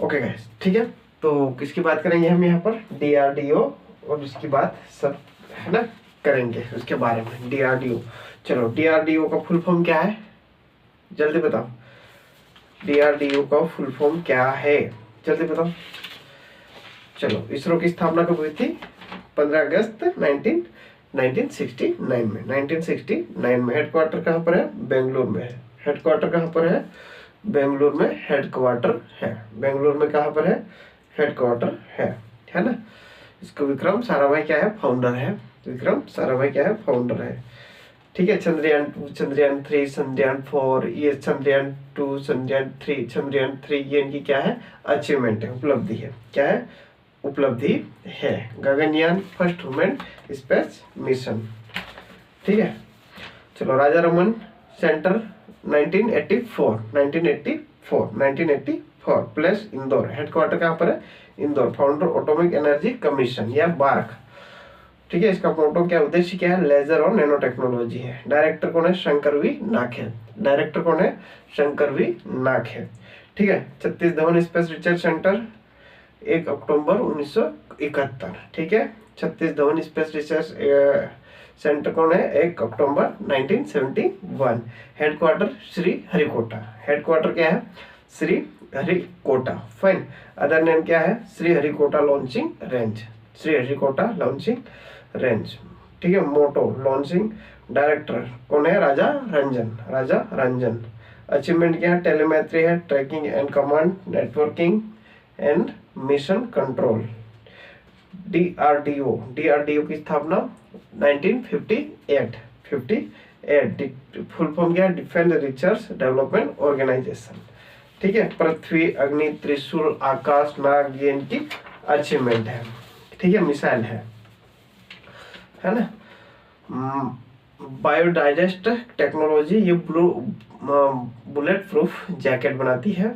Okay guys, ठीक है। तो किसकी बात करेंगे हम यहाँ पर? DRDO, और इसकी बात सब है ना करेंगे उसके बारे में। DRDO, चलो DRDO का फुल फॉर्म क्या है, जल्दी बताओ। DRDO का फुल फॉर्म क्या है, जल्दी बताओ। चलो, इसरो की स्थापना कब हुई थी? 15 अगस्त 1969 में। 1969 में। हेडक्वार्टर कहाँ पर है? बेंगलुरु में है। हेडक्वार्टर कहाँ पर है? बेंगलुरु में हेडक्वार्टर है। बेंगलुरु में कहाँ पर है? हेडक्वार्टर है ना। इसको विक्रम साराभाई क्या है? फाउंडर है। विक्रम साराभाई क्या है? फाउंडर है। ठीक है। चंद्रयान 3, चंद्रयान 4, ये चंद्रयान 2, चंद्रयान 3 ये इनकी क्या है? अचीवमेंट है, उपलब्धि है। क्या है? उपलब्धि है। Gaganyaan first human space mission. ठीक है। चलो, Raja Ramanna centre 1984 plus Indore. Headquarter कहाँ पर है? Indore. Founder atomic energy commission या बार्क। ठीक है। इसका मोटो क्या, उद्देश्य क्या है? लेजर और नैनो टेक्नोलॉजी है। डायरेक्टर कौन है? शंकर वी नाखे। डायरेक्टर कौन है? शंकर वी नाखे। ठीक है। Satish Dhawan space research centre 1 अक्टूबर 1971। ठीक है। Satish Dhawan space research centre कौन है? 1 अक्टूबर 1971। हेडक्वार्टर श्री हरिकोटा। हेडक्वार्टर क्या है? Shri Harikota. Fine. Other name क्या है? Shri Harikota launching range. Shri Harikota launching range. ठीक है। मोटो लॉन्चिंग। डायरेक्टर कौन है? राजा रंजन। राजा रंजन। अचीवमेंट क्या है? टेलीमेट्री है, trekking and command, networking and mission control. DRDO की स्थापना 1958। फुल फॉर्म क्या है? Defence research development organisation. ठीक है। पृथ्वी, अग्नि, त्रिशूल, आकाश, नाग, ये इनकी अचीवमेंट है। ठीक है। मिसाइल है ना। बायोडाइजेस्ट टेक्नोलॉजी, ये बुलेट प्रूफ जैकेट बनाती है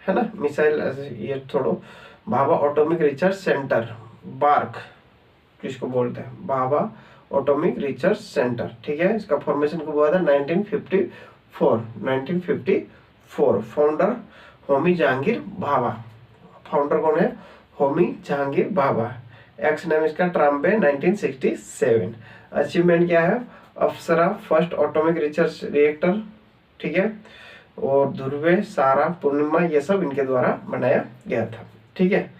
ना। मिसाइल ये छोड़ो। Bhabha atomic research centre, BARC किसको बोलते हैं? Bhabha atomic research centre. ठीक है। इसका फॉर्मेशन कब हुआ था? 1954। फाउंडर होमी जहांगीर भाभा। फाउंडर कौन है? होमी जहांगीर भाभा। एक्स नेम इसका ट्राम्बे 1967। अचीवमेंट क्या है? Apsara first atomic research reactor. ठीक है। और ध्रुवे, सारा, पूर्णिमा, ये सब इनके द्वारा बनाया गया था। ठीक है।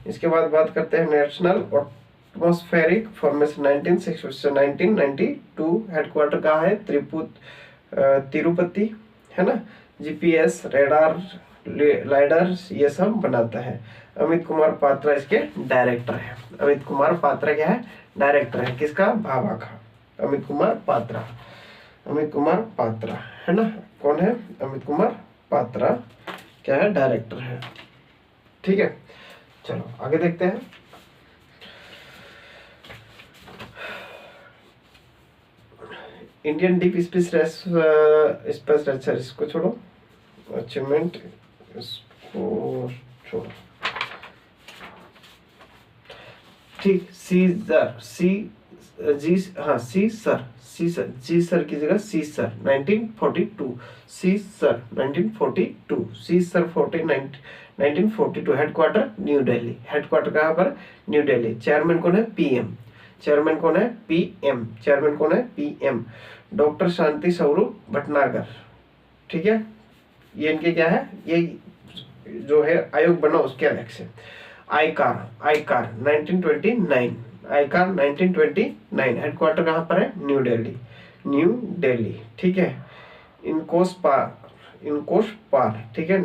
इसके बाद बात करते हैं नेशनल एटमॉस्फेरिक फॉर्मेशन 1992। हेडक्वार्टर कहाँ है? तिरुपति है ना। GPS, रेडार, लाइडर ये सब बनाता है। अमित कुमार पात्रा इसके डायरेक्टर है। अमित कुमार पात्रा क्या है? डायरेक्टर है। किसका? भाभा का। अमित कुमार पात्रा। अमित कुमार पात्रा है ना। कौन है? अमित कुमार पात्रा क्या है? डायरेक्टर है। ठीक है। चलो आगे देखते हैं। इंडियन डीप स्पेस रिसर्च, इसको छोड़ो। अचीवमेंट इसको छोड़ो। ठीक। जी सर की जगह C SIR 1942। C SIR 1942। Headquarter new Delhi. Headquarter कहाँ पर? न्यू दिल्ली। चेयरमैन कौन है? PM। चेयरमैन कौन है? PM। डॉक्टर शांति स्वरूप भटनागर। ठीक है। ये इनके क्या है? ये जो है आयोग बना उसके अध्यक्ष है। आईकार 1929। आईकार 1929। हेडक्वार्टर कहाँ पर है? न्यू दिल्ली। ठीक है। इनकोस पार। ठीक है।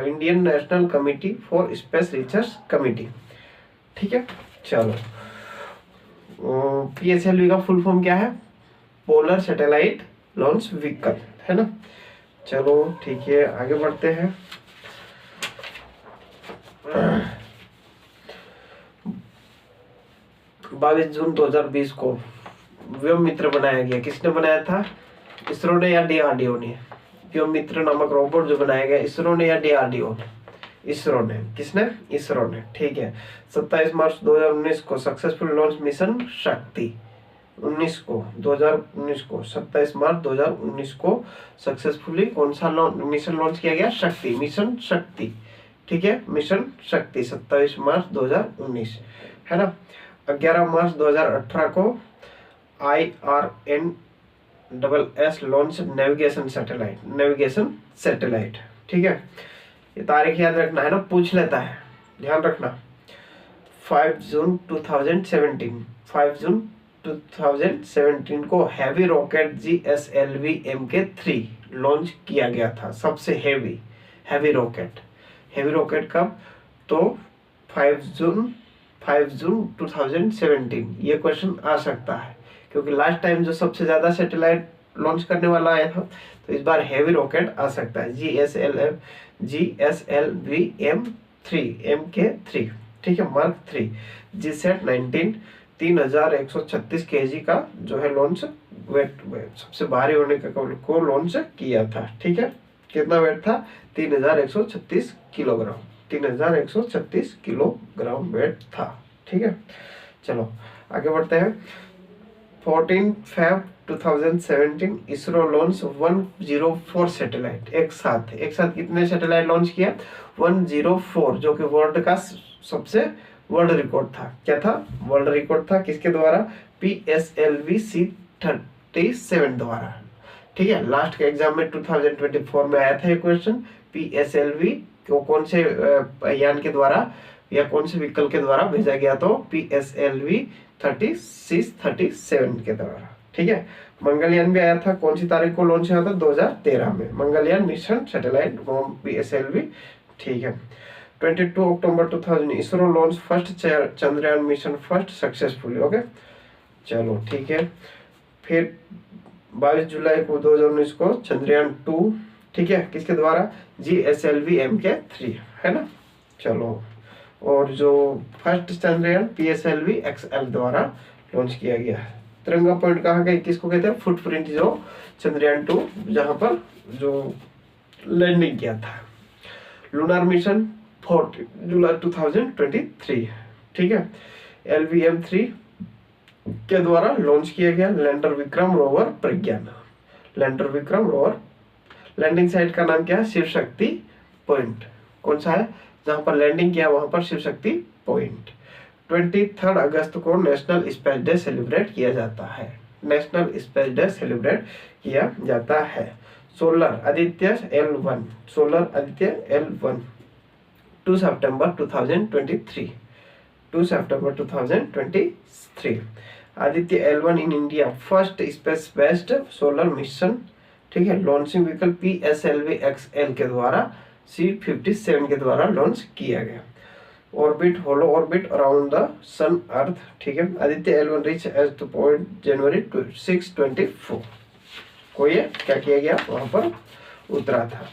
Indian national committee for space research committee. ठीक है। चलो, PSLV का फुल फॉर्म क्या है? पोलर सैटेलाइट लॉन्च व्हीकल है ना। चलो ठीक है, आगे बढ़ते हैं। 22 जून 2020 को व्योम मित्र बनाया गया। किसने बनाया था? इसरो ने या DRDO ने? व्योम मित्र नामक रोबोट जो बनाया गया, इसरो ने या DRDO ने? इसरो ने। किसने? इसरो ने। ठीक है। 27 मार्च 2019 को सक्सेसफुल लॉन्च मिशन शक्ति। 2019 को 27 मार्च 2019 को सक्सेसफुली कौन सा मिशन लॉन्च किया गया? शक्ति। मिशन शक्ति। ठीक है। मिशन शक्ति 27 मार्च 2019 है ना। 11 मार्च 2018 को IRNSS लॉन्च नेविगेशन सैटेलाइट, ठीक है। ये तारीख याद रखना है ना, पूछ लेता है, ध्यान रखना। 5 जून 2017 को heavy rocket GSLV Mk3 launch किया गया था। सबसे हैवी रॉकेट कब? तो 5 जून 2017 ये क्वेश्चन आ सकता है, क्योंकि लास्ट टाइम जो सबसे ज्यादा सैटेलाइट लॉन्च करने वाला आया था, तो इस बार हैवी रॉकेट आ सकता है GSLV Mk3, ठीक है, मार्क 3 जीसैट 19 3136 kg का जो है लॉन्च वेट, सबसे भारी होने को लॉन्च किया था, ठीक है। कितना वेट था? 3136 किलोग्राम, 3136 किलोग्राम वेट था, ठीक है। चलो आगे बढ़ते हैं। 14 Feb 2017 इसरो लॉन्च 104 सैटेलाइट। एक साथ कितने सैटेलाइट लॉन्च किया? 104, जो कि वर्ल्ड का सबसे वर्ल्ड रिकॉर्ड था। क्या था? वर्ल्ड रिकॉर्ड था। किसके द्वारा? PSLV C37 द्वारा, ठीक है। लास्ट के एग्जाम में 2024 में आया था ये क्वेश्चन। PSLV को कौन से यान के द्वारा या कौन से व्हीकल के द्वारा भेजा गया? तो PSLV C37 के द्वारा, ठीक है। मंगलयान भी आया था। कौन सी तारीख को लॉन्च हुआ था? 2013 में मंगलयान मिशन सैटेलाइट PSLV, ठीक है। 22 अक्टूबर 2000 ISRO launch first Chandrayaan mission first successfully, okay. चलो ठीक है। फिर 22 जुलाई को 2019 को चंद्रयान 2, ठीक है, किसके द्वारा? GSLV Mk3, है ना। चलो, और जो फर्स्ट चंद्रयान PSLV XL द्वारा लॉन्च किया गया है। तिरंगा पॉइंट कहाँ गए? किसको कहते हैं? फुटप्रिंट, जो चंद्रयान 2 जहां पर जो लैंडिंग किया था। लूनार मिशन 4 जुलाई 2023, ठीक है। LVM3 के द्वारा लॉन्च किया गया लैंडर विक्रम रोवर प्रज्ञान। लैंडिंग साइट का नाम क्या है? शिव शक्ति पॉइंट। कौन सा है? जहां पर लैंडिंग किया वहां पर शिव शक्ति पॉइंट। 23 अगस्त को नेशनल स्पेस डे सेलिब्रेट किया जाता है। Solar Aditya L1 2 September 2023। Aditya L1 in India first space based solar mission, ठीक है। लॉन्चिंग व्हीकल PSLV XL के द्वारा C57 के द्वारा लॉन्च किया गया। Halo orbit around the sun earth, ठीक है। Aditya L1 reach as to point जनवरी 624 को ये क्या किया गया? वहां पर उतरा था।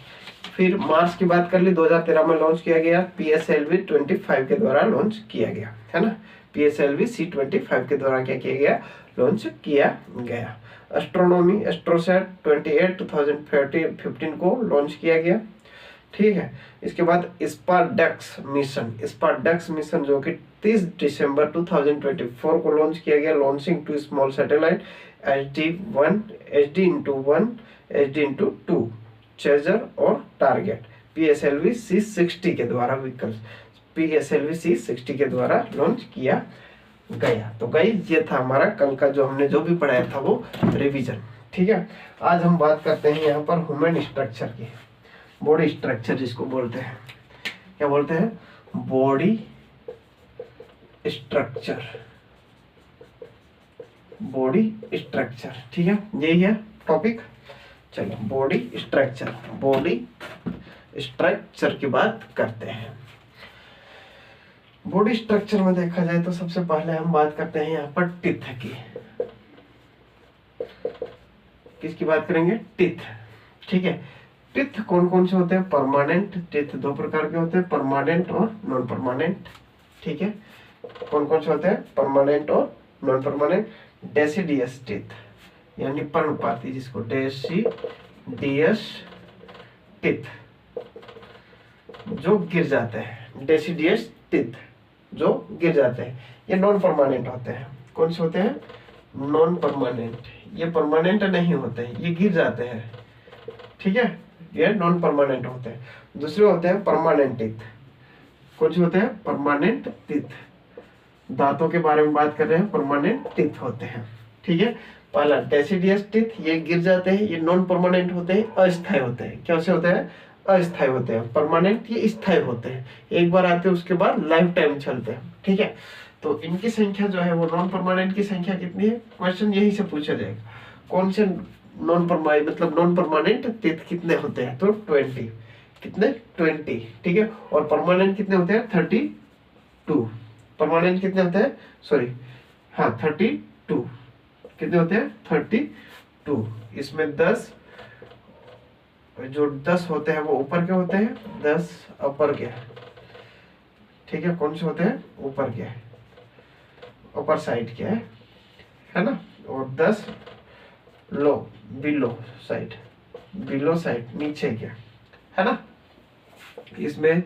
फिर मार्च की बात कर ली, 2013 में लॉन्च किया गया। PSLV 25 के द्वारा लॉन्च किया गया, है ना। PSLV C25 के द्वारा क्या किया गया? लॉन्च किया गया। एस्ट्रोनॉमी एस्ट्रोसैट 28 2015 को लॉन्च किया गया, ठीक है। इसके बाद स्पारडेक्स मिशन जो कि 30 दिसंबर 2024 को लॉन्च किया गया। Launching 2 small satellite HD1 HD×2 chaser और टारगेट PSLV C60 के द्वारा लॉन्च किया गया। तो गाइस ये था हमारा कल का जो हमने जो भी पढ़ाया था वो रिवीजन, ठीक है। आज हम बात करते हैं यहाँ पर ह्यूमन स्ट्रक्चर की, बॉडी स्ट्रक्चर जिसको बोलते हैं। क्या बोलते हैं? बॉडी स्ट्रक्चर, ठीक है। यही है टॉपिक। चलो बॉडी स्ट्रक्चर की बात करते हैं। बॉडी स्ट्रक्चर में देखा जाए तो सबसे पहले हम बात करते हैं यहाँ पर टीथ की। किसकी बात करेंगे? टीथ, ठीक है। टीथ कौन कौन से होते हैं? परमानेंट टीथ 2 प्रकार के होते हैं, परमानेंट और नॉन परमानेंट, ठीक है। कौन कौन से होते हैं? परमानेंट और नॉन परमानेंट। डेसिडियस टीथ यानी पर्णपाती, जिसको डेसिडियस टीथ जो गिर जाते हैं, डेसिडियस टीथ जो गिर जाते हैं, ये नॉन परमानेंट होते हैं। कौन से होते हैं? Non permanent. ये परमानेंट नहीं होते हैं, ये गिर जाते हैं, ठीक है। ये नॉन परमानेंट होते हैं। दूसरे होते हैं परमानेंट टीथ। कौन से होते हैं? Permanent teeth. दांतों के बारे में बात कर रहे हैं, परमानेंट टीथ होते हैं। ठीक है, पहला डेसिडियस टीथ, ये गिर जाते हैं, ये नॉन परमानेंट होते हैं, अस्थायी होते हैं। कैसे होते हैं? अस्थायी होते हैं। परमानेंट ये स्थायी होते हैं, एक बार आते हैं उसके बाद लाइफ टाइम चलते हैं। ठीक है, तो इनकी संख्या जो है वो नॉन परमानेंट की संख्या कितनी है? क्वेश्चन यही से पूछा जाएगा, कौन से नॉन परमानेंट मतलब नॉन परमानेंट टीथ कितने होते हैं? तो 20। कितने? 20। ठीक है, और परमानेंट कितने होते हैं? 32। परमानेंट कितने होते हैं? सॉरी, हाँ 32। कितने होते हैं? 32। इसमें 10 जो 10 होते हैं वो ऊपर के होते हैं, 10 अपर के। ठीक है, कौन से होते हैं? ऊपर के, ऊपर साइड के है ना, और 10 लो बिलो साइड, बिलो साइड नीचे के, है ना। इसमें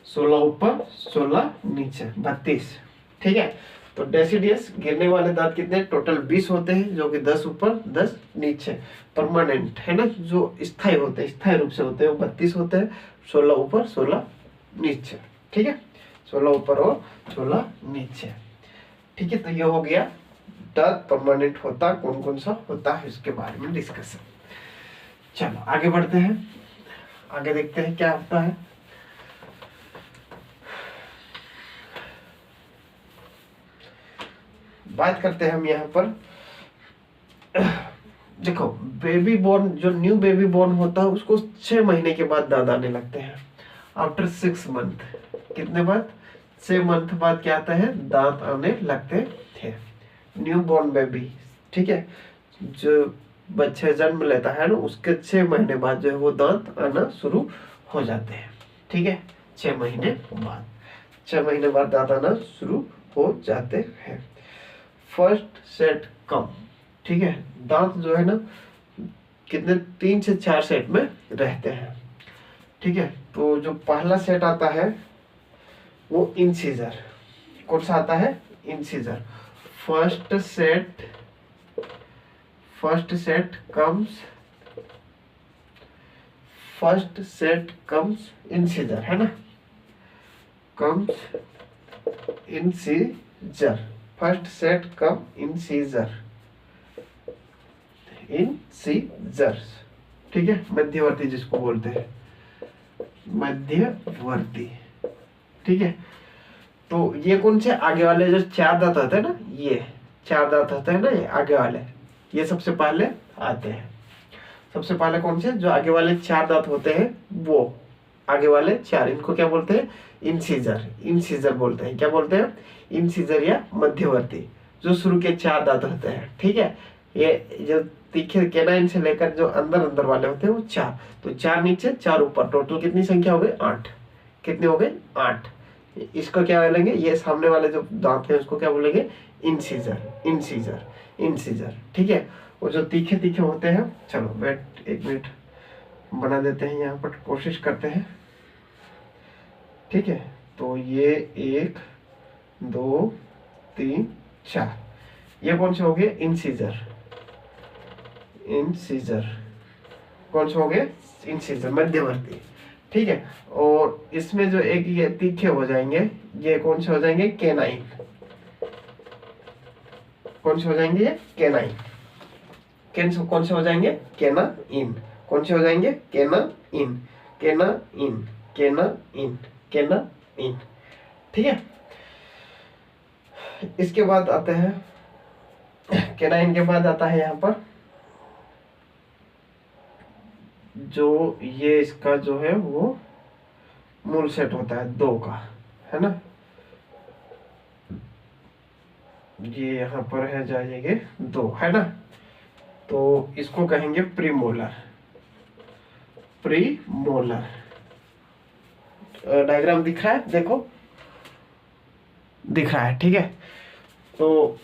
16 ऊपर 16 नीचे, 32। ठीक है, तो डेसिडियस गिरने वाले दांत कितने? टोटल 20 होते हैं, जो कि 10 ऊपर 10 नीचे। परमानेंट है ना, जो स्थायी होते हैं, स्थायी रूप से होते हैं, वो 32 होते हैं, 16 ऊपर 16 नीचे। ठीक है, 16 ऊपर और 16 नीचे। ठीक है, तो ये हो गया दांत परमानेंट होता कौन कौन सा होता है इसके बारे में डिस्कशन। चलो आगे बढ़ते हैं, आगे देखते हैं क्या होता है। बात करते हैं हम यहाँ पर, देखो बेबी बोर्न, जो न्यू बेबी बोर्न होता है उसको 6 महीने के बाद दांत आने लगते हैं। आफ्टर 6 मंथ, कितने बाद? 6 मंथ बाद क्या आता है? दांत आने लगते थे, न्यू बॉर्न बेबी। ठीक है, जो बच्चे जन्म लेता है ना, उसके 6 महीने बाद जो है वो दांत आना शुरू हो जाते हैं। ठीक है, 6 महीने बाद, 6 महीने बाद दांत आना शुरू हो जाते हैं। फर्स्ट सेट कम। ठीक है, दांत जो है ना कितने? 3 से 4 सेट में रहते हैं। ठीक है, तो जो पहला सेट आता है वो इंसीजर। कौन सा आता है? Incisor. First set comes incisor, है ना, कम्स इंसीजर। फर्स्ट सेट कम इंसीजर, ठीक है, मध्यवर्ती जिसको बोलते हैं, मध्यवर्ती। ठीक है, तो ये कौन से? आगे वाले जो 4 दांत होते हैं ना, ये 4 दांत होते हैं ना, ये आगे वाले, ये सबसे पहले आते हैं। सबसे पहले कौन से? जो आगे वाले 4 दांत होते हैं, वो आगे वाले 4, इनको क्या बोलते हैं? इंसीजर। इंसीजर बोलते हैं। क्या बोलते हैं? इंसीजर या मध्यवर्ती, जो शुरू के 4 दांत होते हैं। ठीक है, ये जो तीखे कैनाइन से लेकर जो अंदर वाले होते हैं वो 4, तो 4 नीचे 4 ऊपर, टोटल कितनी संख्या हो गई? 8। कितने हो गए? 8। इसको क्या बोलेंगे? ये सामने वाले जो दांत है उसको क्या बोलेंगे? इंसीजर। ठीक है, वो जो तीखे होते हैं, चलो वेट 1 मिनट बना देते हैं यहाँ पर, कोशिश करते हैं। ठीक है, तो ये 1 2 3 4, ये कौन से हो गए? इंसीजर। कौन से हो गए? इंसीजर, मध्यवर्ती। ठीक है, और इसमें जो एक ये तीखे हो जाएंगे, ये कौन से हो जाएंगे? कैनाइन। कौन से हो जाएंगे? कैनाइन। कौन से हो जाएंगे? कैनाइन। कौन से हो जाएंगे? कैनाइन। ठीक है, इसके बाद आते हैं, कैनाइन के बाद आता है यहाँ पर जो ये इसका जो है वो मूल सेट होता है 2 का, है ना, ये यहाँ पर है जाएंगे 2, है ना, तो इसको कहेंगे प्रीमोलर। डायग्राम दिख रहा है, देखो दिख रहा है। ठीक है, तो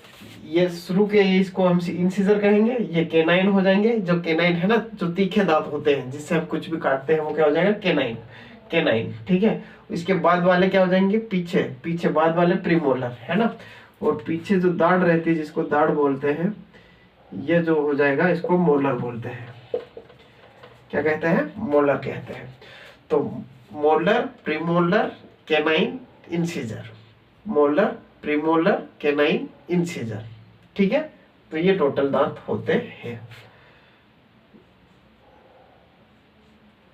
ये शुरू के इसको हम इंसीजर कहेंगे, ये कैनाइन हो जाएंगे। जो कैनाइन है ना, जो तीखे दांत होते हैं जिससे हम कुछ भी काटते हैं, वो क्या हो जाएगा? कैनाइन। ठीक है, इसके बाद वाले क्या हो जाएंगे? पीछे बाद वाले प्रीमोलर, है ना, और पीछे जो दाढ़ रहती है जिसको दाढ़ बोलते हैं, ये जो हो जाएगा इसको मोलर बोलते हैं। क्या कहते हैं? मोलर कहते हैं। तो molar, premolar, canine, incisor, molar, premolar, canine, incisor. ठीक है, तो ये टोटल दांत होते हैं।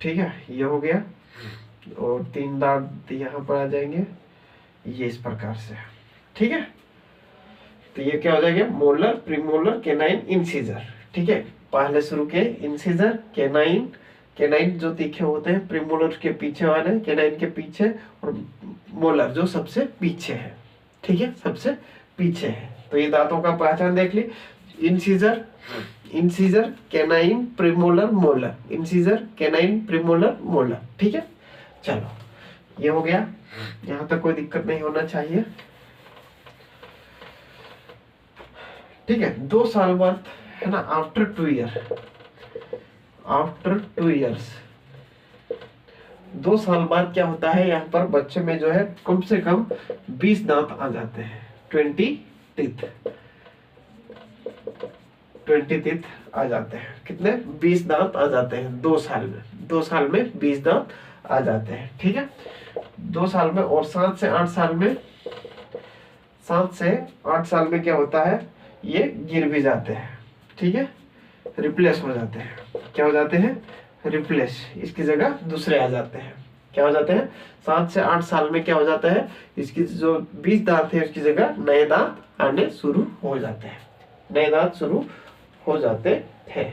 ठीक है, ये हो गया। और 3 दांत यहाँ पर आ जाएंगे, ये इस प्रकार से। ठीक है, तो ये क्या हो जाएगा, मोलर, प्रीमोलर, कैनाइन, इंसीजर। ठीक है, पहले शुरू के इंसीजर, कैनाइन, कैनाइन जो तीखे होते हैं, प्रीमोलर के पीछे वाले, कैनाइन के पीछे, और मोलर जो सबसे पीछे है। ठीक है, सबसे पीछे है। तो ये दांतों का पहचान देख ली, incisor, incisor, canine, premolar, molar, incisor, canine, premolar, molar. ठीक है, चलो ये हो गया, यहाँ तक कोई दिक्कत नहीं होना चाहिए। ठीक है, 2 साल बाद है ना, आफ्टर 2 ईयर, आफ्टर 2 ईयर्स, 2 साल बाद क्या होता है, यहाँ पर बच्चे में जो है कम से कम 20 दांत आ जाते हैं, 20 टीथ, 20 टीथ आ जाते हैं। कितने, 20 दांत आ जाते हैं 2 साल में, 2 साल में 20 दांत आ जाते हैं। ठीक है, 2 साल में। और 7 से 8 साल में, 7 से 8 साल में क्या होता है, ये गिर भी जाते हैं। ठीक है, रिप्लेस हो जाते हैं। क्या हो जाते हैं, रिप्लेस, इसकी जगह दूसरे आ जाते हैं। क्या हो जाते हैं, 7 से 8 साल में क्या हो जाता है, इसकी जो 20 दांत है उसकी जगह नए दांत आने शुरू हो जाते हैं, नए दांत शुरू हो जाते हैं,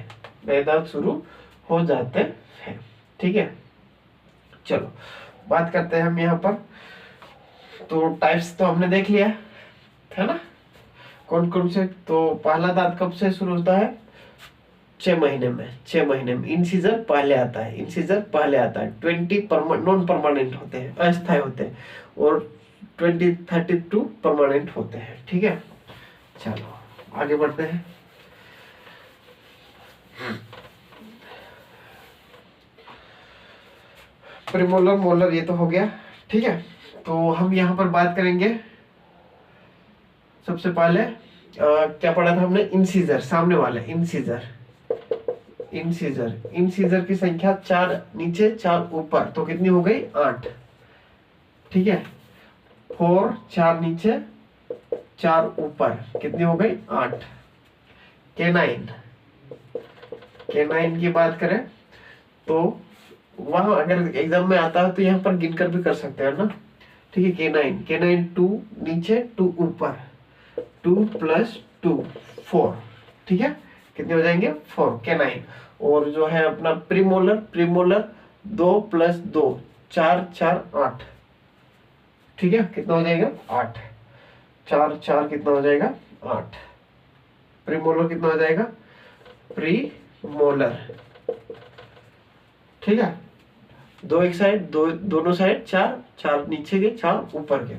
नए दांत शुरू हो जाते हैं। ठीक है, चलो बात करते हैं हम यहाँ पर। तो टाइप्स तो हमने देख लिया है ना, कौन कौन से। तो पहला दांत कब से शुरू होता है, 6 महीने में, 6 महीने में। इंसीजर पहले आता है, इंसीजर पहले आता है। 20 नॉन परमानेंट होते हैं, अस्थायी होते हैं, और 32 परमानेंट होते हैं। ठीक है, चलो आगे बढ़ते हैं। प्रीमोलर, मोलर, ये तो हो गया। ठीक है, तो हम यहाँ पर बात करेंगे सबसे पहले क्या पढ़ा था हमने, इंसीजर, सामने वाले इंसीजर, इंसीजर, इंसीजर की संख्या 4 नीचे 4 ऊपर, तो कितनी हो गई, 8। ठीक है, 4, 4 नीचे 4 ऊपर, कितनी हो गई, 8। कैनाइन, कैनाइन की बात करें तो वहां अगर एग्जाम में आता है तो यहाँ पर गिनकर भी कर सकते हैं ना। ठीक है, कैनाइन, कैनाइन 2 नीचे 2 ऊपर, 2 + 2 4। ठीक है, कितने हो जाएंगे, 4 कैनाइन। और जो है अपना प्रीमोलर, प्रीमोलर 2 + 2 4 4 8। ठीक है, कितना हो जाएगा, 8, 4 4 कितना हो जाएगा, 8। प्रीमोलर कितना हो जाएगा, प्रीमोलर। ठीक है, 2 एक साइड, दोनों साइड 4 4 नीचे के 4 ऊपर के,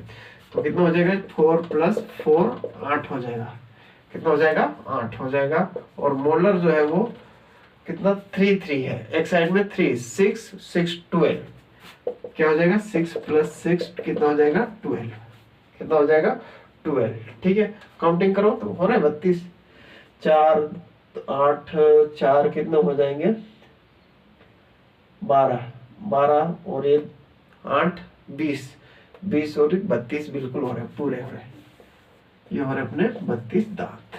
तो कितना हो जाएगा, 4 + 4 8 हो जाएगा। कितना हो जाएगा, 8 हो जाएगा। और मोलर जो है वो कितना, 3 3 है, एक साइड में 3, 6 6 12। क्या हो जाएगा, 6 + 6 कितना हो जाएगा, 12। कितना हो जाएगा, 12। ठीक है, काउंटिंग करो तो हो रहा है 32, 4 8 4 कितने हो जाएंगे, 12 12, और ये 8 20 20 और 32 बिल्कुल हो रहे हैं, पूरे हो रहे हैं। ये हो रहे अपने 32 दांत।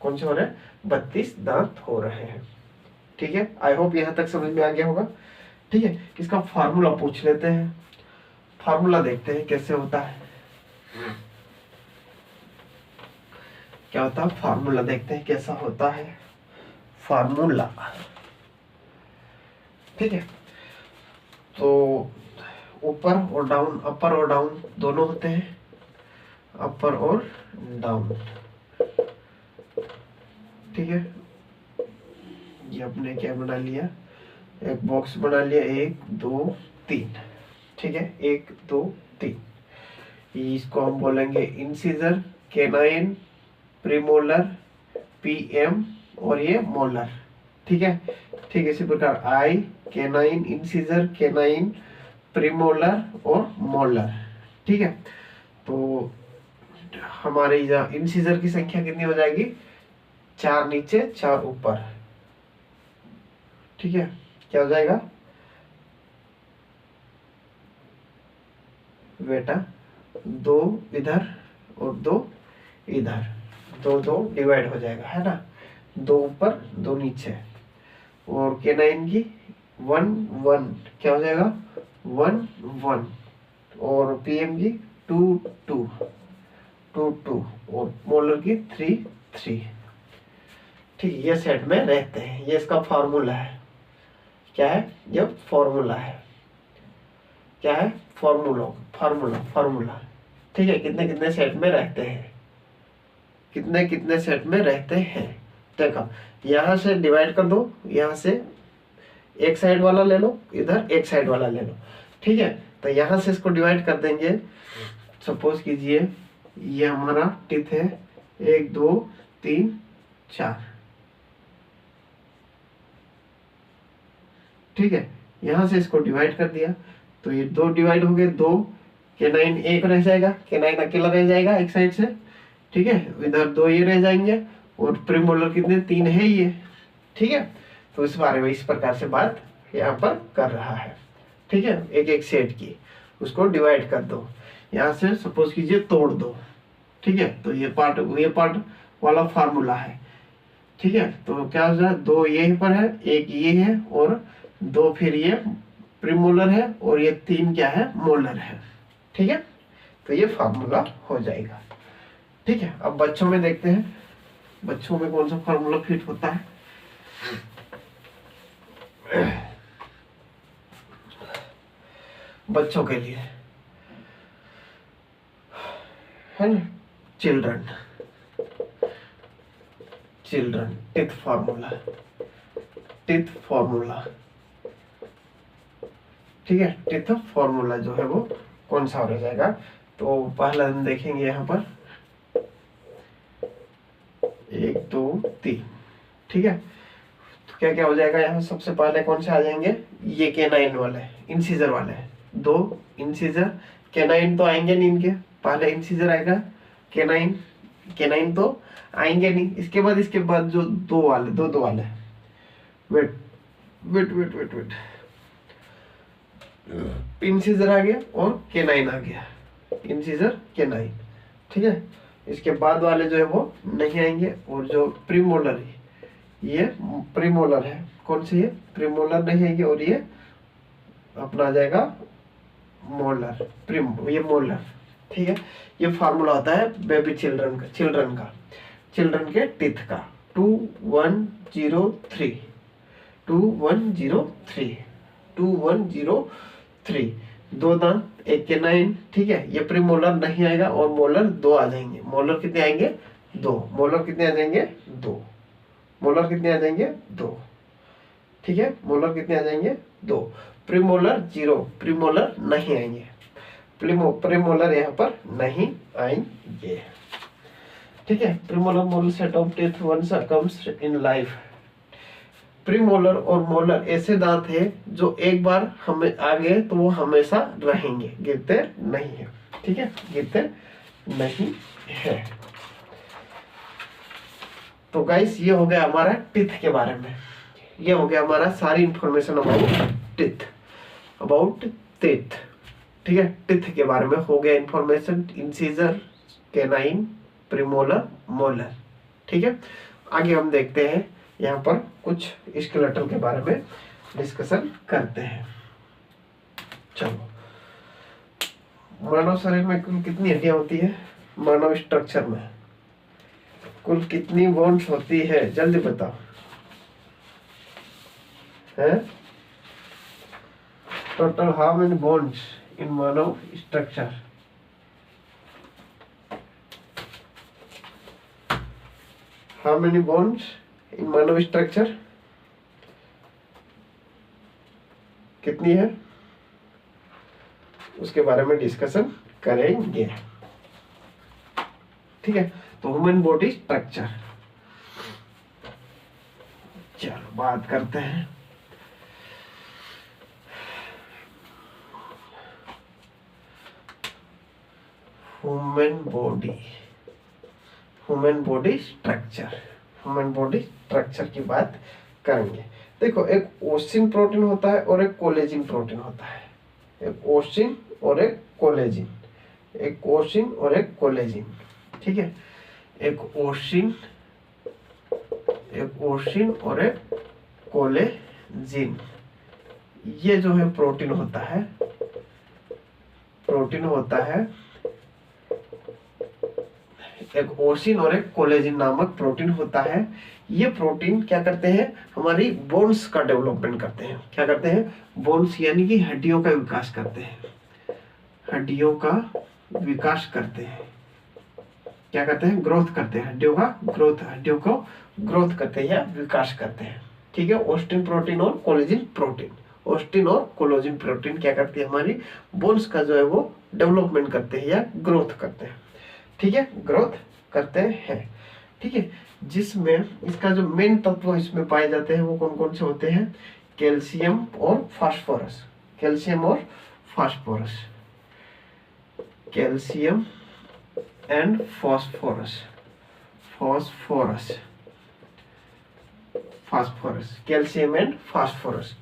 कौन से हो रहे हैं, 32 दांत हो रहे हैं। ठीक है, आई होप यहाँ तक समझ में आ गया होगा। ठीक है, इसका फार्मूला पूछ लेते हैं, फार्मूला देखते हैं कैसे होता है, क्या होता है फार्मूला, देखते हैं कैसा होता है फार्मूला। ठीक है, तो ऊपर और डाउन, अपर और डाउन दोनों होते हैं, अपर और डाउन। ठीक है, ये अपने क्या बना लिया, एक बॉक्स बना लिया, 1 2 3। ठीक है, 1 2 3। इसको हम बोलेंगे इंसीजर, कैनाइन, प्रीमोलर, पीएम, और ये मोलर। ठीक है, ठीक है, इसी प्रकार आई, कैनाइन, इंसीजर, कैनाइन, प्रीमोलर और मोलर। ठीक है, तो हमारे इंसीजर की संख्या कितनी हो जाएगी, 4 नीचे 4 ऊपर। ठीक है, क्या हो जाएगा, बेटा, 2 इधर और 2 इधर, 2 2 डिवाइड हो जाएगा, है ना, 2 ऊपर 2 नीचे। और K9 की 1 1 क्या हो जाएगा, 1 1। और PM की 2 2 2 2 और मोलर की 3 3। ठीक है, ये सेट में रहते हैं, ये इसका फॉर्मूला है। क्या है ये, फॉर्मूला है। क्या है, फॉर्मूला फॉर्मूला फॉर्मूला। ठीक है, कितने कितने सेट में रहते हैं, कितने कितने सेट में रहते हैं। देखो यहां से डिवाइड कर दो, यहां से एक साइड वाला ले लो, इधर एक साइड वाला ले लो। ठीक है, तो यहां से इसको डिवाइड कर देंगे। सपोज कीजिए ये हमारा टिथ है, 1 2 3 4। ठीक है, यहां से इसको डिवाइड कर दिया तो ये 2 डिवाइड हो गए, 2 K9 एक रह जाएगा, K9 अकेला रह जाएगा एक साइड से। ठीक है, इधर 2 ये रह जाएंगे और प्रीमोलर कितने, 3 है ये। ठीक है, तो इस बारे में इस प्रकार से बात यहाँ पर कर रहा है। ठीक है, एक एक सेट की उसको डिवाइड कर दो, यहाँ से सपोज कीजिए तोड़ दो। ठीक है, तो ये पार्ट वाला फार्मूला है। ठीक है, तो क्या हो जाए, 2 ये पर है, 1 ये है और 2 फिर ये प्रीमोलर है और ये 3 क्या है, मोलर है। ठीक है, तो ये फार्मूला हो जाएगा। ठीक है, अब बच्चों में देखते हैं, बच्चों में कौन सा फार्मूला फिट होता है। बच्चों के लिए है ना, children teeth formula, teeth formula. ठीक है, टिथ फार्मूला जो है वो कौन सा हो जाएगा, तो पहला हम देखेंगे यहाँ पर 1 2 3। ठीक है, तो क्या क्या हो जाएगा, यहाँ सबसे पहले कौन से आ जाएंगे, ये K9 वाले इंसीजर वाले, 2 इंसीजर। K9 तो आएंगे नहीं, इनके पहले इंसीजर आएगा, K9 तो आएंगे नहीं। इसके बाद जो 2 वाले वेट इंसीजर आ गया और K9 आ गया, इंसीजर K9। ठीक है, इसके बाद वाले जो है वो नहीं आएंगे। और जो प्रीमोलर है, ये प्रीमोलर है, कौन सी है, प्रीमोलर नहीं आएंगे। और ये अपना आ जाएगा मोलर, ये मोलर। ठीक है, ये फार्मूला होता है बेबी चिल्ड्रन के टीथ का, 2103 2103 2 दांत, एक K9। ठीक है, ये प्रीमोलर नहीं आएगा और मोलर 2 आ जाएंगे। मोलर कितने आएंगे, 2। मोलर कितने आ जाएंगे, 2। मोलर कितने आ जाएंगे, 2। ठीक है, मोलर कितने आ जाएंगे, 2। प्रीमोलर 0, प्रीमोलर नहीं आएंगे, प्रीमोलर यहाँ पर नहीं आएंगे। ठीक है, premolar molar set of teeth once comes in life. Premolar और मोलर ऐसे दांत है जो एक बार हमें आ गए तो वो हमेशा रहेंगे, गिरते नहीं है। ठीक है, गिरते नहीं है। तो गाइस ये हो गया हमारा टीथ के बारे में, ये हो गया हमारा सारी इंफॉर्मेशन अबाउट टीथ। ठीक है, टीथ के बारे में हो गया information, incisor, K9, premolar, molar. ठीक है, आगे हम देखते हैं यहाँ पर कुछ स्केलेटल के बारे में डिस्कशन करते हैं। चलो, मानव शरीर में कुल कितनी हड्डियां होती है, मानव स्ट्रक्चर में कुल कितनी बोन्स होती है, जल्दी बताओ है। Total how many bones in Manav structure, how many bones in Manav structure कितनी है, उसके बारे में डिस्कशन करेंगे। ठीक है, तो ह्यूमन बॉडी स्ट्रक्चर, चलो बात करते हैं। ह्यूमन बॉडी स्ट्रक्चर की बात करेंगे। देखो, एक ओसिन प्रोटीन होता है और एक कोलेजिन प्रोटीन होता है, एक ओसिन और एक कोलेजिन। एक ओसिन और एक कोलेजिन, ठीक है, एक ओसिन और एक कोलेजिन। ये जो है प्रोटीन होता है, एक ओसिन और एक कोलेजिन नामक प्रोटीन होता है। ये प्रोटीन क्या करते हैं, हमारी बोन्स का डेवलपमेंट करते हैं। क्या करते हैं, बोन्स यानी कि हड्डियों का विकास करते हैं, हड्डियों का विकास करते हैं। क्या करते हैं, ग्रोथ करते हैं, हड्डियों को ग्रोथ करते हैं या विकास करते हैं, ठीक है। ओस्टिन प्रोटीन और कोलेजिन प्रोटीन, ओस्टिन और कोलेजिन प्रोटीन क्या करती है, हमारी बोन्स का जो है वो डेवलपमेंट करते हैं या ग्रोथ करते हैं, ठीक है, ग्रोथ करते हैं, ठीक है। जिसमें इसका जो मेन तत्व इसमें पाए जाते हैं वो कौन कौन से होते हैं, कैल्शियम और फास्फोरस, कैल्शियम और phosphorus, calcium and phosphorus,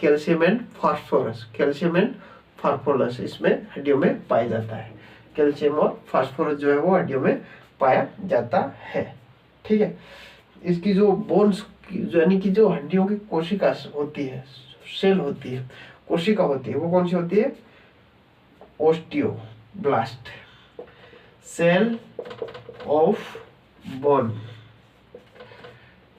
calcium and phosphorus इसमें हड्डियों में पाया जाता है। कैल्शियम और फास्फोरस जो है वो हड्डियों में पाया जाता है, ठीक है। इसकी जो बोन्स यानी कि जो हड्डियों की कोशिका होती है, सेल होती है, कोशिका होती है, वो कौन सी होती है, ओस्टियोब्लास्ट, सेल ऑफ बोन,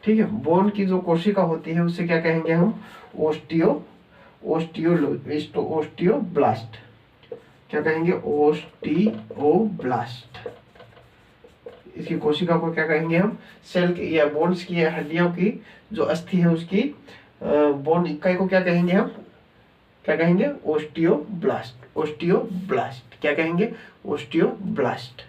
ठीक है। बोन की जो कोशिका होती है उसे क्या कहेंगे हम, ओस्टियोब्लास्ट, क्या कहेंगे, ओस्टियोब्लास्ट। इसकी कोशिका को क्या कहेंगे हम, सेल की या बोन्स की या हड्डियों की जो अस्थि है उसकी बोन इकाई को क्या कहेंगे हम, क्या कहेंगे, ओस्टियोब्लास्ट, क्या कहेंगे, ओस्टियोब्लास्ट,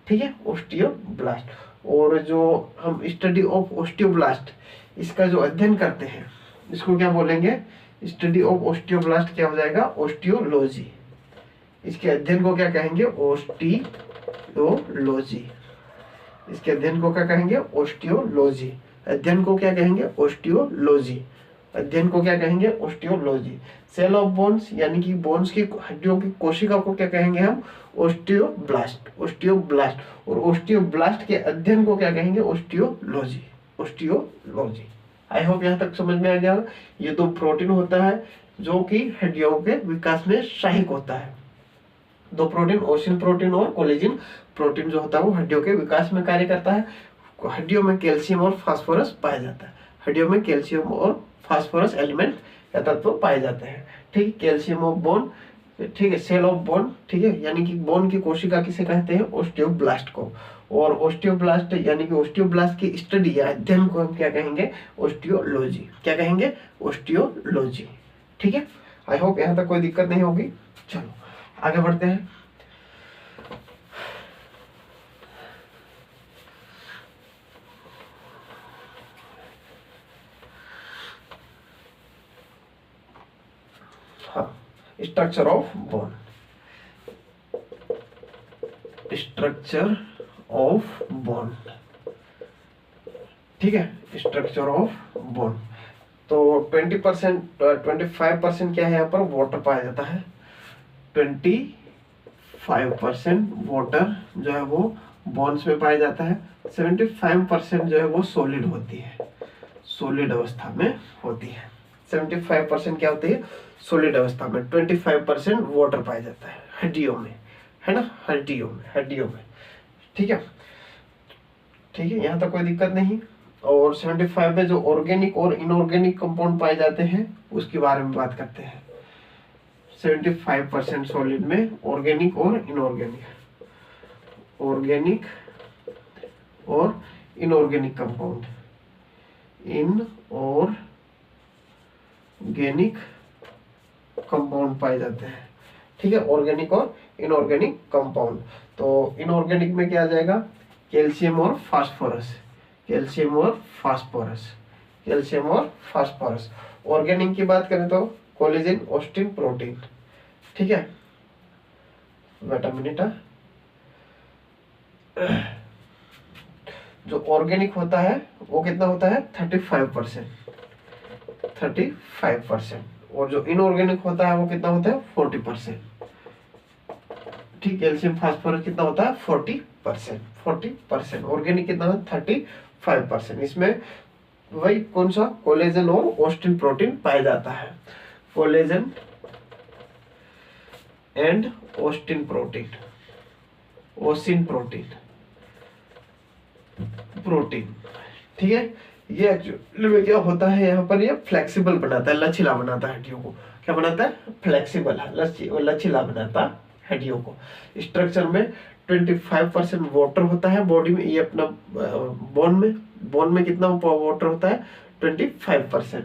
ठीक है, ओस्टियोब्लास्ट। और जो हम स्टडी ऑफ ओस्टियोब्लास्ट, इसका जो अध्ययन करते हैं इसको क्या बोलेंगे, स्टडी ऑफ ओस्टियोब्लास्ट क्या हो जाएगा, ओस्टियोलॉजी। इसके अध्ययन को क्या कहेंगे, ओस्टियोलॉजी, इसके अध्ययन को क्या कहेंगे, ओस्टियोलॉजी, अध्ययन को क्या कहेंगे, ओस्टियोलॉजी, अध्ययन को क्या कहेंगे, ओस्टियोलॉजी। सेल ऑफ बोन्स यानी कि बोन्स की हड्डियों की कोशिका को क्या कहेंगे हम, ओस्टियोब्लास्ट, और ओस्टियोब्लास्ट के अध्ययन को क्या कहेंगे, ओस्टियोलॉजी। आई होप यहाँ तक समझ में आ गया। ये तो प्रोटीन होता है जो कि हड्डियों के विकास में सहायक होता है। दो प्रोटीन, ओसिन प्रोटीन और कोलेजिन प्रोटीन जो होता है वो हड्डियों के विकास में कार्य करता है। हड्डियों में कैल्शियम और फास्फोरस पाया जाता है, हड्डियों में कैल्शियम और फास्फोरस एलिमेंट या तत्व पाए जाते हैं, ठीक है। कैल्शियम ऑफ बोन, ठीक है, सेल ऑफ बोन, ठीक है, यानी कि बोन की कोशिका किसे कहते हैं, ओस्टियोब्लास्ट को। और ओस्टियोब्लास्ट यानी कि ओस्टियोब्लास्ट की स्टडी या अध्ययन को हम क्या कहेंगे, ओस्टियोलॉजी, क्या कहेंगे, ओस्टियोलॉजी, ठीक है। आई होप यहाँ तक कोई दिक्कत नहीं होगी। चलो आगे बढ़ते हैं। हाँ, structure of bone, structure of bone, ठीक है, स्ट्रक्चर ऑफ बोन। तो 25% क्या है यहाँ पर, वाटर पाया जाता है। 25% वाटर जो है वो बोन्स में पाया जाता है। 75% जो है वो सॉलिड होती है, सॉलिड अवस्था में होती है। 75% क्या होती है, सॉलिड अवस्था में। 25% वाटर पाया जाता है हड्डियों में, है ना, हड्डियों में, ठीक है, यहाँ तक कोई दिक्कत नहीं। और 75 में जो ऑर्गेनिक और इनऑर्गेनिक कंपाउंड पाए जाते हैं उसके बारे में बात करते हैं। 75% सॉलिड में ऑर्गेनिक और इनऑर्गेनिक, ऑर्गेनिक और इनऑर्गेनिक कंपाउंड, इनऑर्गेनिक कंपाउंड पाए जाते हैं, ठीक है, ऑर्गेनिक और इनऑर्गेनिक कंपाउंड। तो इनऑर्गेनिक में क्या आ जाएगा, कैल्शियम और फास्फोरस, कैल्शियम और फास्फोरस। ऑर्गेनिक की बात करें तो कोलेजिन, ओस्टिन, प्रोटीन, ठीक है। वेट अ मिनट, जो ऑर्गेनिक होता है वो कितना होता है, 35%, और जो इनऑर्गेनिक होता है वो कितना होता है, 40%, ठीक, कैल्शियम फास्फोरस कितना होता है 40%। ऑर्गेनिक कितना है 35%। इसमें वही कौन सा कोलेजन और ओस्टिन प्रोटीन पाया जाता है, collagen and ossein protein, ossein protein, ठीक है। ये एक्चुअली में क्या होता है, यहाँ पर ये फ्लेक्सिबल बनाता है, लचीला बनाता है हड्डियों को। क्या बनाता है, फ्लेक्सिबल, लचीला बनाता है हड्डियों को। स्ट्रक्चर में 25% वाटर होता है बॉडी में, ये अपना बोन में कितना वाटर होता है 25%।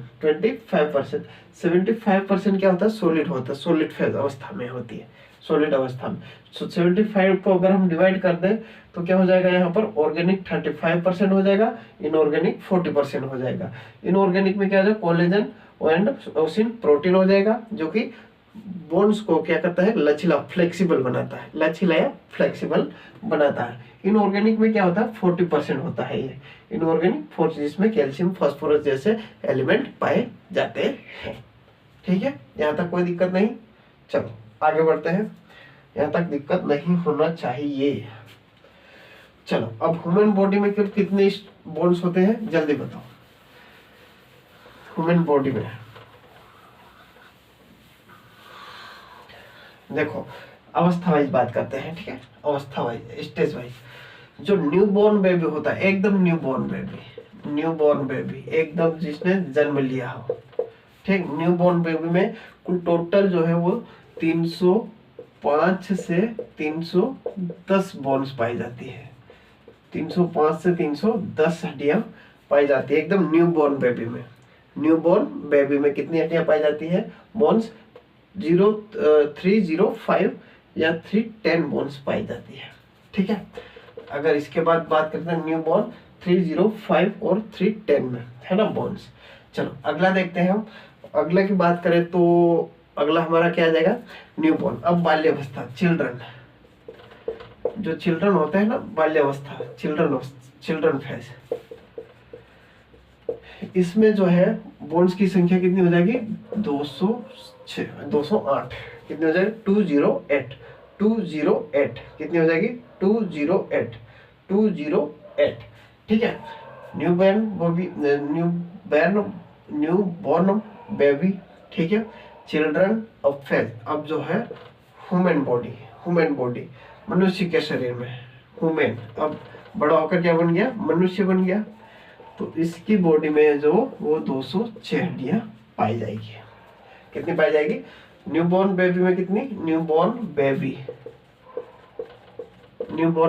75% क्या होता है, सॉलिड होता है, सॉलिड फेज अवस्था में होती है, सॉलिड अवस्था में। 75 को अगर हम डिवाइड कर दें तो क्या हो जाएगा, यहाँ पर ऑर्गेनिक 35% हो जाएगा, इनऑर्गेनिक 40% हो जाएगा। इनऑर्गेनिक में क्या हो जाएगा, कोलेजन एंड ओसिन प्रोटीन हो जाएगा, जो कि बोन्स को क्या करता है, लचीला, फ्लेक्सिबल बनाता है, लचीला या फ्लेक्सिबल बनाता है। इनऑर्गेनिक में क्या होता है 40% होता है ये इनऑर्गेनिक, जिसमें कैल्शियम फास्फोरस जैसे एलिमेंट पाए जाते हैं। ठीक है, यहाँ तक कोई दिक्कत नहीं। चलो आगे बढ़ते हैं, यहाँ तक दिक्कत नहीं होना चाहिए। चलो अब ह्यूमन बॉडी में कितने बोन्स होते हैं, जल्दी बताओ। ह्यूमन बॉडी में देखो, अवस्था वाइज बात करते हैं, ठीक है, अवस्था वाइज, स्टेज वाइज। जो न्यूबॉर्न बेबी होता है, एकदम न्यूबॉर्न बेबी एकदम जिसने जन्म लिया हो, ठीक। न्यूबॉर्न बेबी में कुल टोटल जो है वो 305 से 310 बोन्स पाई जाती है, 305 से 310 हड्डियां पाई जाती है एकदम न्यूबॉर्न बेबी में। न्यूबॉर्न बेबी में कितनी हड्डियां पाई जाती है, बोन्स 305 या 310 बोन्स पाई जाती है, ठीक है। अगर इसके बाद बात करते हैं न्यूबॉर्न 305 और 310 में, है ना, बोन्स। चलो अगला देखते हैं हम। अगला की बात करें तो अगला हमारा क्या आ जाएगा, न्यूबॉर्न। अब बाल्यावस्था, चिल्ड्रन, जो चिल्ड्रन होते हैं ना, बाल्यावस्था, चिल्ड्रन फेज, इसमें जो है बोन्स की संख्या कितनी हो जाएगी, 208। कितनी हो जाएगी, 208 कितनी हो जाएगी, 208, ठीक है। न्यूबॉर्न बेबी, ठीक है। चिल्ड्रन ऑफ फेज, अब जो है ह्यूमन बॉडी, मनुष्य के शरीर में, ह्यूमन अब बड़ा होकर क्या बन गया, मनुष्य बन गया। तो इसकी बॉडी में जो वो 206 हड्डियां पाई जाएगी। कितनी पाई जाएगी, न्यूबॉर्न बेबी में कितनी, न्यूबॉर्न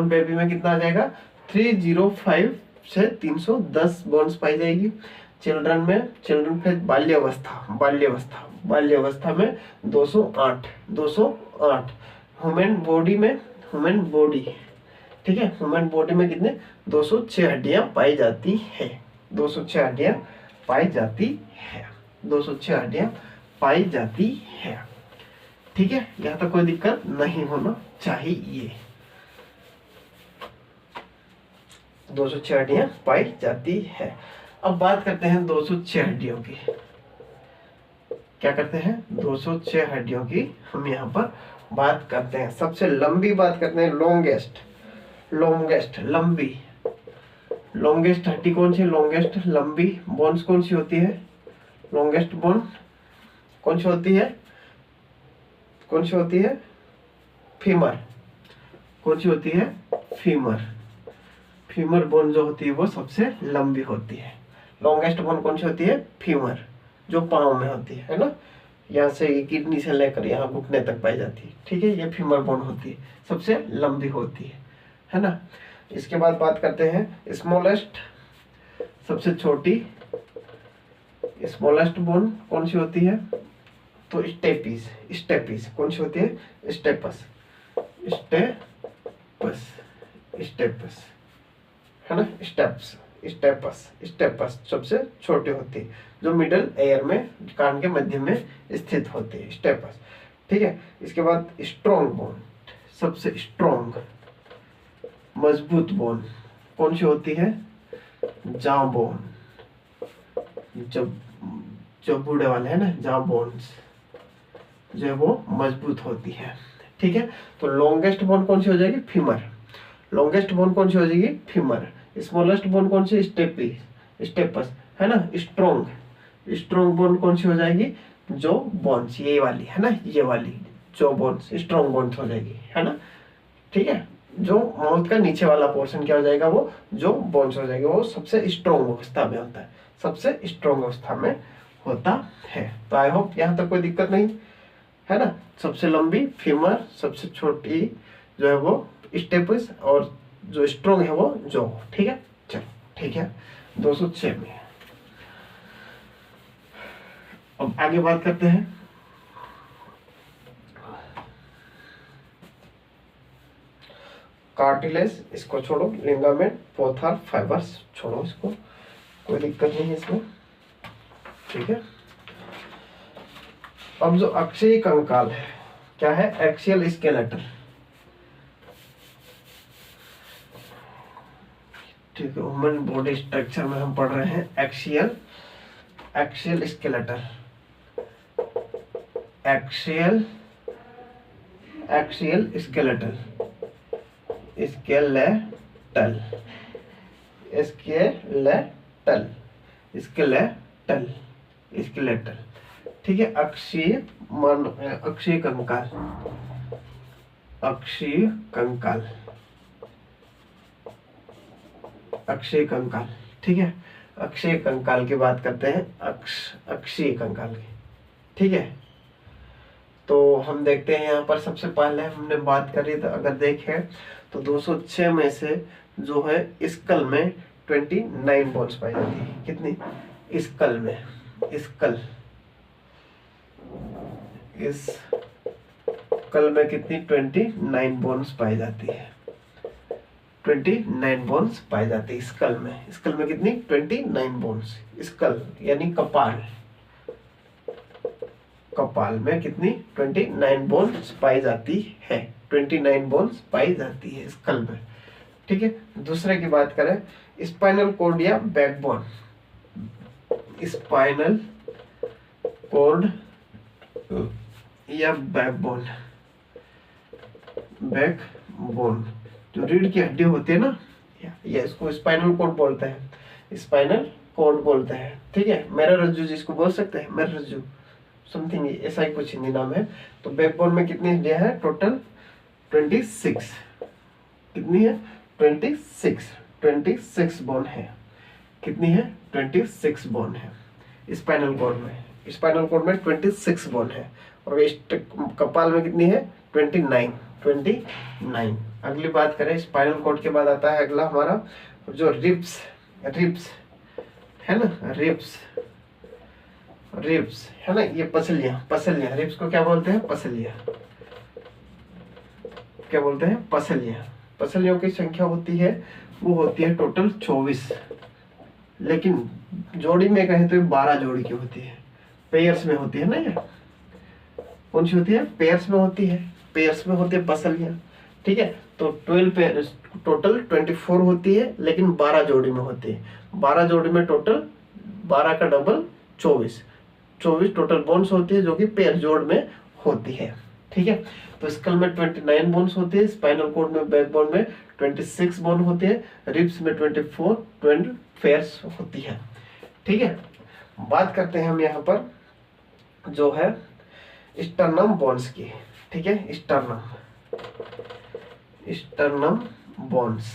बेबी में कितना आ जाएगा, 305 से 310 बोन्स पाई जाएगी। चिल्ड्रन फेज बाल्यावस्था में 208। ह्यूमन बॉडी, ठीक है, ह्यूमन बॉडी में कितने 206 हड्डियां पाई जाती है, 206 हड्डियां पाई जाती है, ठीक है। यहाँ तक कोई दिक्कत नहीं होना चाहिए, 206 हड्डियां पाई जाती है। अब बात करते हैं 206 हड्डियों की, क्या करते हैं, 206 हड्डियों की हम यहाँ पर बात करते हैं। सबसे लंबी बात करते हैं, लॉन्गेस्ट हड्डी कौन सी, लंबी बोन्स कौन सी होती है, लॉन्गेस्ट बोन कौन सी होती है, फीमर। कौन सी होती है, फीमर बोन जो होती है वो सबसे लंबी होती है। लॉन्गेस्ट बोन कौन सी होती है, फीमर, जो पाँव में होती है ना, यहाँ से किडनी से लेकर यहाँ घुटने तक पाई जाती है, ठीक है। ये फीमर बोन होती है, सबसे लंबी होती है ना। इसके बाद बात करते हैं स्मॉलेस्ट, सबसे छोटी स्मॉलेस्ट बोन कौन सी होती है, तो स्टेपिस कौन सी होती है, स्टेपस, है ना, स्टेपस सबसे छोटी होती है, जो मिडल एयर में, कान के मध्य में स्थित होती है, स्टेपस, ठीक है। इसके बाद स्ट्रॉन्ग बोन, सबसे स्ट्रॉन्ग मजबूत बोन कौन सी होती है, जॉ बोन, जो बूढ़े वाले हैं ना, जॉ बोन्स, जो वो मजबूत होती है, ठीक है। तो लॉन्गेस्ट बोन कौन सी हो जाएगी? फीमर। लॉन्गेस्ट बोन कौन सी हो जाएगी? फीमर। स्मॉलेस्ट बोन कौन सी? स्टेपस, है ना। स्ट्रोंग बोन कौन सी हो जाएगी? जो बोन्स, ये वाली है ना, ये वाली जो बोन्स, स्ट्रोंग बोन्स हो जाएगी, है ना। ठीक है। जो माउथ का नीचे वाला पोर्शन क्या हो जाएगा? वो जो बोन्स हो जाएगा, वो सबसे स्ट्रोंग अवस्था में होता है, सबसे स्ट्रोंग अवस्था में होता है। तो आई होप यहाँ तक कोई दिक्कत नहीं, है ना। सबसे लंबी फीमर, सबसे छोटी जो है वो स्टेपस, और जो स्ट्रोंग है वो जो। ठीक है, चलो ठीक है। 206 में अब आगे बात करते हैं। कार्टिलेज इसको छोड़ो, लिगामेंट, पोथर, फाइबर्स छोड़ो, इसको कोई दिक्कत नहीं है इसमें, ठीक है। अब जो अक्षीय कंकाल है, क्या है? एक्सियल स्केलेटन, ठीक है। ह्यूमन बॉडी स्ट्रक्चर में हम पढ़ रहे हैं axial skeleton, axial skeletal, skeletal, ठीक है। अक्षीय कंकाल, अक्षीय कंकाल, ठीक है। अक्षीय कंकाल की बात करते हैं, अक्षीय कंकाल की, ठीक है। तो हम देखते हैं यहाँ पर सबसे पहले हमने बात करी, तो अगर देखें तो 206 में से जो है स्कल में 29 बोन्स पाई जाती है। कितनी? स्कल में, स्कल कितनी? 29 बोन्स पाई जाती है, 29 बोन्स पाई जाती है स्कल में। स्कल में कितनी? 29 बोन्स। स्कल यानी कपाल में कितनी? 29 बोन्स पाई जाती है, 29 बोन्स पाई जाती है स्कल में, ठीक है। दूसरे की बात करें, स्पाइनल कॉर्ड या बैकबोन, स्पाइनल कॉर्ड या बैकबोन, जो रीढ़ की हड्डी होती है ना, या इसको स्पाइनल कॉर्ड बोलते हैं, स्पाइनल कॉर्ड बोलते हैं, ठीक है। मेरुरज्जु जिसको बोल सकते हैं, मेरुरज्जु समथिंग ऐसा ही कुछ हिंदी नाम है। तो बैकबोन में कितनी हड्डियां हैं? टोटल 26। कितनी है? 26 बोन है। कितनी है? 26 बोन है स्पाइनल कॉर्ड में। स्पाइनल कॉर्ड में 26 बोन है, और कपाल में कितनी है? 29। अगली बात करें, स्पाइनल कॉर्ड के बाद आता है अगला हमारा जो रिब्स है ना, रिब्स है ना, ये पसलियां, रिब्स को क्या बोलते हैं? पसलियों की संख्या होती है, वो होती है टोटल 24, लेकिन जोड़ी में कहें तो 12 जोड़ी की होती है, पेयर्स में होती है ना। ये कौन सी होती है? पेयर्स में होती है पसलियां, ठीक है। तो 12 पेयर, टोटल 24 होती है, लेकिन 12 जोड़ी में होती है। 12 जोड़ी में टोटल 12 का डबल 24 टोटल बोन्स होती है, जो कि पेयर जोड़ में होती है, ठीक है। तो स्कल में 29 बोन्स होती है, स्पाइनल कॉर्ड में, बैकबोन में 26 बोन होते हैं, रिब्स में 12 पेयर्स होती है, ठीक है। बात करते हैं हम यहाँ पर जो है स्टर्नम बोन्स की, ठीक है। स्टर्नम बोन्स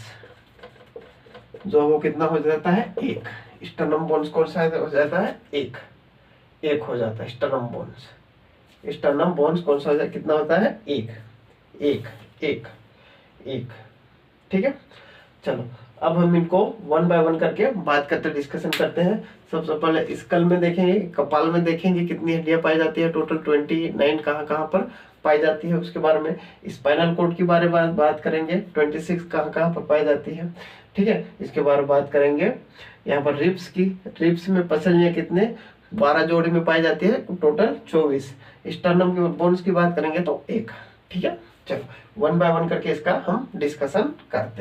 जो वो कितना हो जाता है? 1। स्टर्नम बोन्स कौन सा हो जाता है? 1 हो जाता है स्टर्नम बोन्स कौन सा हो जाता है? कितना होता है? 1, ठीक है। चलो अब हम इनको 1 बाय 1 करके बात करते, डिस्कशन करते हैं। सबसे पहले स्कल में देखेंगे, कपाल में देखेंगे कितनी हड्डियां पाई जाती है, टोटल 29 कहाँ पर पाई जाती है। उसके बारे में स्पाइनल कॉर्ड की बारे में बात करेंगे, 26 कहाँ पर पाई जाती है, ठीक है। इसके बारे में बात करेंगे यहाँ पर रिब्स में पसलियां कितने? 12 जोड़ी में पाई जाती है, टोटल 24। स्टर्नम के बोन्स की बात करेंगे तो 1, ठीक है। चलो 1 बाय 1 करके इसका हम डिस्कशन करते हैं।